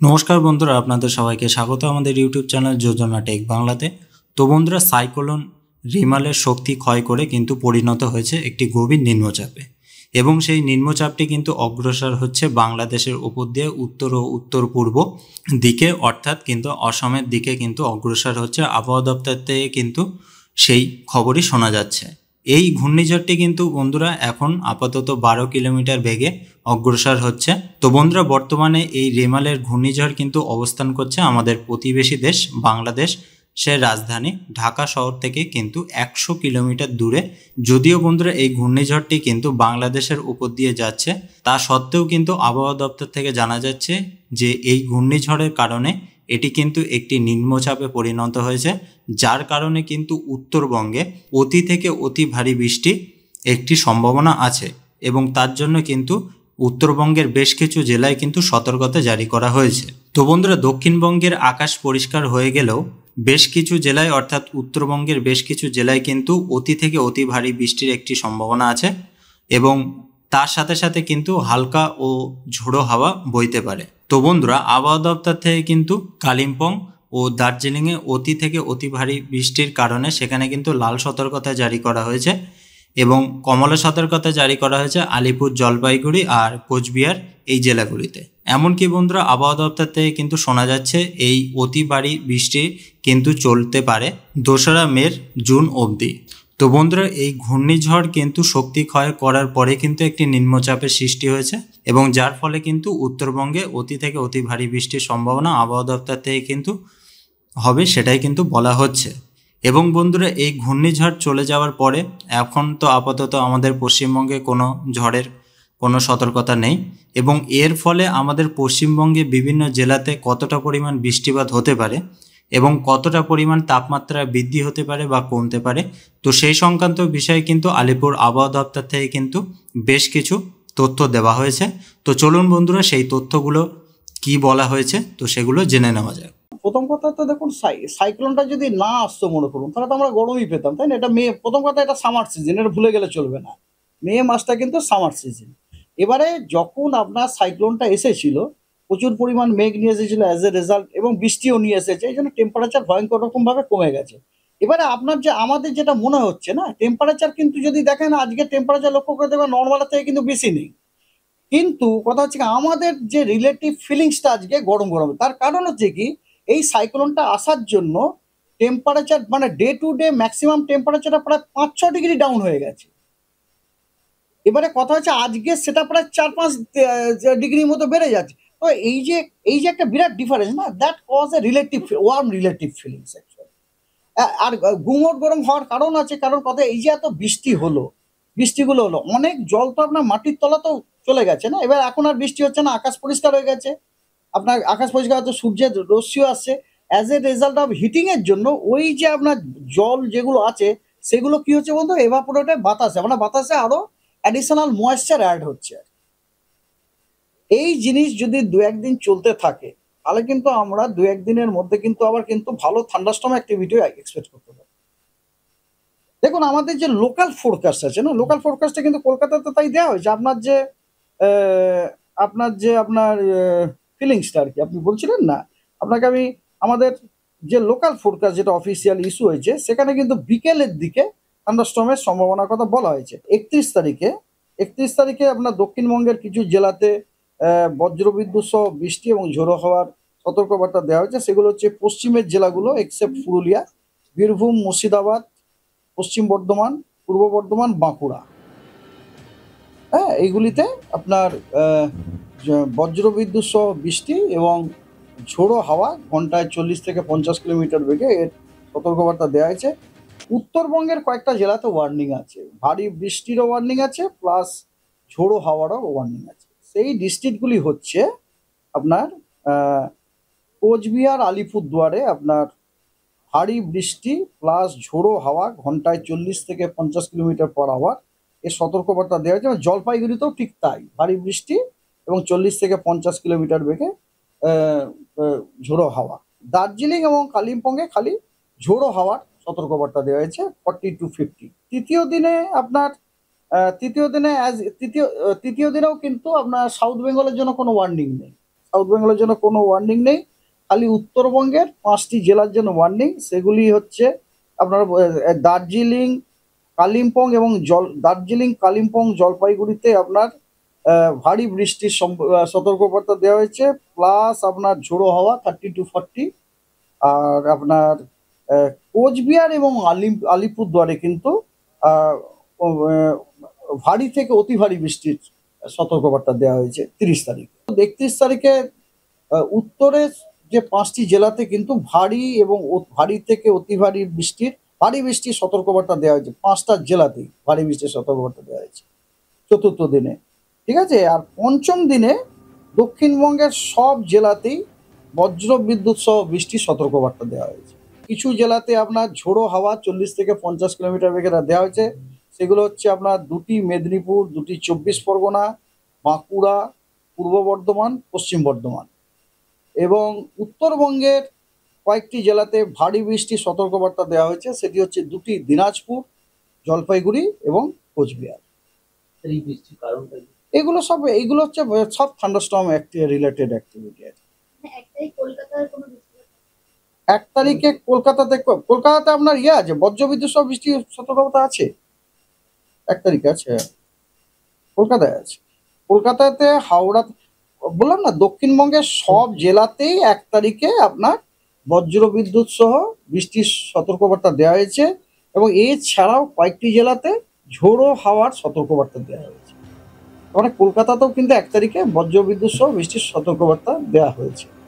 নমস্কার বন্ধুরা, আপনাদের সবাইকে স্বাগত আমাদের ইউটিউব চ্যানেল যোজনা টেক বাংলাতে। তো বন্ধুরা, সাইক্লোন রিমালের শক্তি ক্ষয় করে কিন্তু পরিণত হয়েছে একটি গভীর নিম্নচাপে, এবং সেই নিম্নচাপটি কিন্তু অগ্রসর হচ্ছে বাংলাদেশের উপর দিয়ে উত্তর ও উত্তর পূর্ব দিকে, অর্থাৎ কিন্তু অসমের দিকে কিন্তু অগ্রসর হচ্ছে। আবহাওয়া দপ্তর থেকে কিন্তু সেই খবরই শোনা যাচ্ছে। এই ঘূর্ণিঝড়টি কিন্তু বন্ধুরা এখন আপাতত 12 কিলোমিটার বেগে অগ্রসর হচ্ছে। তো বন্ধুরা, বর্তমানে এই রেমালের ঘূর্ণিঝড় কিন্তু অবস্থান করছে আমাদের প্রতিবেশী দেশ বাংলাদেশের রাজধানী ঢাকা শহর থেকে কিন্তু 100 কিলোমিটার দূরে। যদিও বন্ধুরা এই ঘূর্ণিঝড়টি কিন্তু বাংলাদেশের উপর দিয়ে যাচ্ছে, তা সত্ত্বেও কিন্তু আবহাওয়া দপ্তর থেকে জানা যাচ্ছে যে এই ঘূর্ণিঝড়ের কারণে এটি কিন্তু একটি নিম্নচাপে পরিণত হয়েছে, যার কারণে কিন্তু উত্তরবঙ্গে অতি থেকে অতি ভারী বৃষ্টি একটি সম্ভাবনা আছে, এবং তার জন্য কিন্তু উত্তরবঙ্গের বেশ কিছু জেলায় কিন্তু সতর্কতা জারি করা হয়েছে। তো বন্ধুরা, দক্ষিণবঙ্গের আকাশ পরিষ্কার হয়ে গেলেও বেশ কিছু জেলায় অর্থাৎ উত্তরবঙ্গের বেশ কিছু জেলায় কিন্তু অতি থেকে অতি ভারী বৃষ্টির একটি সম্ভাবনা আছে, এবং তার সাথে সাথে কিন্তু হালকা ও ঝোড়ো হাওয়া বইতে পারে। তো বন্ধুরা, আবহাওয়া দপ্তর থেকে কিন্তু কালিম্পং ও দার্জিলিংয়ে অতি থেকে অতি ভারী বৃষ্টির কারণে সেখানে কিন্তু লাল সতর্কতা জারি করা হয়েছে, এবং কমলা সতর্কতা জারি করা হয়েছে আলিপুর, জলপাইগুড়ি আর কোচবিহার এই জেলাগুলিতে। এমনকি বন্ধুরা, আবহাওয়া দপ্তর থেকে কিন্তু শোনা যাচ্ছে এই অতি ভারী বৃষ্টি কিন্তু চলতে পারে 2রা মে জুন অবধি। তো বন্ধুরা, এই ঘূর্ণিঝড় কিন্তু শক্তি ক্ষয় করার পরে কিন্তু একটি নিম্নচাপের সৃষ্টি হয়েছে, এবং যার ফলে কিন্তু উত্তরবঙ্গে অতি থেকে অতি ভারী বৃষ্টির সম্ভাবনা আবহাওয়া দপ্তর থেকে কিন্তু হবে, সেটাই কিন্তু বলা হচ্ছে। এবং বন্ধুরা, এই ঘূর্ণিঝড় চলে যাওয়ার পরে এখন তো আপাতত আমাদের পশ্চিমবঙ্গে কোনো ঝড়ের কোনো সতর্কতা নেই, এবং এর ফলে আমাদের পশ্চিমবঙ্গে বিভিন্ন জেলাতে কতটা পরিমাণ বৃষ্টিপাত হতে পারে এবং কতটা পরিমাণ তাপমাত্রা বৃদ্ধি হতে পারে বা কমতে পারে, তো সেই সংক্রান্ত বিষয়ে কিন্তু আলিপুর আবহাওয়া দপ্তর থেকে কিন্তু বেশ কিছু তথ্য দেওয়া হয়েছে। তো চলুন বন্ধুরা, সেই তথ্যগুলো কি বলা হয়েছে তো সেগুলো জেনে নেওয়া যায়। প্রথম কথা তো দেখুন, সাইক্লোনটা যদি না আসতো মনে করুন, তাহলে তো আমরা গরমই পেতাম, তাই না? এটা মে, প্রথম কথা এটা সামার সিজন, এটা ভুলে গেলে চলবে না। মে মাসটা কিন্তু সামার সিজন। এবারে যখন আপনার সাইক্লোনটা এসেছিল, প্রচুর পরিমাণ মেঘ নিয়ে এসেছিল অ্যাজ এ রেজাল্ট, এবং বৃষ্টিও নিয়ে এসেছে, এই জন্য টেম্পারেচার ভয়ঙ্কর রকমভাবে কমে গেছে। এবারে আপনার যে আমাদের যেটা মনে হচ্ছে না, টেম্পারেচার কিন্তু যদি দেখেন আজকে টেম্পারেচার লক্ষ্য করে দেখবেন নর্মালের থেকে কিন্তু বেশি নেই। কিন্তু কথা হচ্ছে কি, আমাদের যে রিলেটিভ ফিলিংসটা আজকে গরম গরম, তার কারণ হচ্ছে কি, এই সাইক্লোনটা আসার জন্য টেম্পারেচার মানে ডে টু ডে ম্যাক্সিমাম টেম্পারেচারটা প্রায় 5-6 ডিগ্রি ডাউন হয়ে গেছে। এবারে কথা হচ্ছে আজকে সেটা প্রায় 4-5 ডিগ্রির মতো বেড়ে যাচ্ছে। তো এই যে একটা বিরাট ডিফারেন্স না, that cause a relative warm relative feelings actually. আর গুমোট গরম হওয়ার কারণ আছে, কারণ কথা এই যে এত বৃষ্টি হলো, বৃষ্টিগুলো হলো, অনেক জল তো আপনার মাটির তলাতেও চলে গেছে না। এবার এখন আর বৃষ্টি হচ্ছে না, আকাশ পরিষ্কার হয়ে গেছে। আপনার আকাশ পরিষ্কার হচ্ছে, সূর্যের রশ্মিও আসছে। As a result of heating এর জন্য ওই যে আপনার জল যেগুলো আছে, সেগুলো কি হচ্ছে বলতো, এভাপোরেটে বাতাসে, মানে বাতাসে আরো অ্যাডিশনাল ময়েশ্চার অ্যাড হচ্ছে। এই জিনিস যদি 2-1 দিন চলতে থাকে, তাহলে কিন্তু আমরা 2-1 দিনের মধ্যে কিন্তু আবার কিন্তু ভালো থান্ডারস্টর্ম অ্যাক্টিভিটি এক্সপেক্ট করতে পারি। দেখুন, আমাদের যে লোকাল ফোরকাস্ট আছে না, লোকাল ফোরকাস্টে কিন্তু কলকাতাতে তাই দেওয়া হয়েছে। আপনার ফিলিংসটা আর কি আপনি বলছিলেন না, আপনাকে আমি আমাদের যে লোকাল ফোরকাস্ট যেটা অফিসিয়াল ইস্যু হয়েছে, সেখানে কিন্তু বিকেলের দিকে থান্ডারস্টর্মের সম্ভাবনার কথা বলা হয়েছে। 31 তারিখে আপনার দক্ষিণবঙ্গের কিছু জেলাতে বজ্রবিদ্যুৎ সহ বৃষ্টি এবং ঝোড়ো হওয়ার সতর্কবার্তা দেওয়া হয়েছে। সেগুলো হচ্ছে পশ্চিমের জেলাগুলো এক্সেপ্ট পুরুলিয়া, বীরভূম, মুর্শিদাবাদ, পশ্চিম বর্ধমান, পূর্ব বর্ধমান, বাঁকুড়া। হ্যাঁ, এইগুলিতে আপনার বজ্রবিদ্যুৎ সহ বৃষ্টি এবং ঝোড়ো হাওয়া ঘন্টায় 40 থেকে 50 কিলোমিটার বেগে এর সতর্কবার্তা দেওয়া হয়েছে। উত্তরবঙ্গের কয়েকটা জেলাতে ওয়ার্নিং আছে, ভারী বৃষ্টিরও ওয়ার্নিং আছে, প্লাস ঝোড়ো হাওয়ারও ওয়ার্নিং আছে। সেই ডিস্ট্রিক্টগুলি হচ্ছে আপনার কোচবিহার, আলিপুরদুয়ারে আপনার ভারী বৃষ্টি প্লাস ঝোড়ো হাওয়া ঘন্টায় 40 থেকে 50 কিলোমিটার/আওয়ার এর সতর্কবার্তা দেওয়া হয়েছে। এবং জলপাইগুড়িতেও ঠিক তাই, ভারী বৃষ্টি এবং 40 থেকে 50 কিলোমিটার বেগে ঝোড়ো হাওয়া। দার্জিলিং এবং কালিম্পংয়ে খালি ঝোড়ো হাওয়ার সতর্কবার্তা দেওয়া হয়েছে 40 to 50। তৃতীয় দিনেও কিন্তু আপনার সাউথ বেঙ্গলের জন্য কোনো ওয়ার্নিং নেই। সাউথ বেঙ্গলের জন্য কোনো ওয়ার্নিং নেই, খালি উত্তরবঙ্গের 5টি জেলার জন্য ওয়ার্নিং। সেগুলি হচ্ছে আপনার দার্জিলিং, কালিম্পং এবং দার্জিলিং, কালিম্পং, জলপাইগুড়িতে আপনার ভারী বৃষ্টির সতর্কবার্তা দেওয়া হয়েছে, প্লাস আপনার ঝোড়ো হাওয়া 30 to 40। আর আপনার কোচবিহার এবং আলিপুরদুয়ারে কিন্তু আহ, আহ, ভারী থেকে অতি ভারী বৃষ্টির সতর্কবার্তা দেওয়া হয়েছে 30 তারিখ। 31 তারিখে উত্তরে যে 5টি জেলাতে কিন্তু ভারী এবং ভারী থেকে অতি ভারী বৃষ্টির সতর্কবার্তা দেওয়া হয়েছে। 5টা জেলাতেই ভারী বৃষ্টির সতর্কবার্তা দেওয়া হয়েছে চতুর্থ দিনে, ঠিক আছে। আর পঞ্চম দিনে দক্ষিণবঙ্গের সব জেলাতেই বজ্র বিদ্যুৎ সহ বৃষ্টির সতর্কবার্তা দেওয়া হয়েছে। কিছু জেলাতে আপনার ঝোড়ো হাওয়া 40 থেকে 50 কিলোমিটার বেগে দেওয়া হয়েছে। সেগুলো হচ্ছে আপনার 2টি মেদিনীপুর, 2টি 24 পরগনা, বাঁকুড়া, পূর্ব বর্ধমান, পশ্চিম বর্ধমান। এবং উত্তরবঙ্গের কয়েকটি জেলাতে ভারী বৃষ্টির সতর্কবার্তা দেওয়া হয়েছে, সেটি হচ্ছে 2টি দিনাজপুর, জলপাইগুড়ি এবং কোচবিহার। এই বৃষ্টির কারণটা কি? এইগুলো হচ্ছে সব থান্ডারস্টর্ম রিলেটেড অ্যাক্টিভিটি। একটাই কলকাতার কোনো বৃষ্টি 1 তারিখে কলকাতাতে আপনার আছে, বজ্রবিদ্যুৎ সহ বৃষ্টির সতর্কতা আছে। 1 তারিখে আছে, কলকাতায় আছে। কলকাতাতে, হাওড়া, বললাম না, দক্ষিণবঙ্গের সব জেলাতেই 1 তারিখে আপনার বজ্রবিদ্যুৎ সহ বৃষ্টির সতর্কবার্তা দেওয়া হয়েছে। এবং এছাড়াও কয়েকটি জেলাতে ঝোড়ো হাওয়ার সতর্কবার্তা দেওয়া হয়েছে। মানে কলকাতাতেও কিন্তু 1 তারিখে বজ্রবিদ্যুৎ সহ বৃষ্টির সতর্কবার্তা দেওয়া হয়েছে।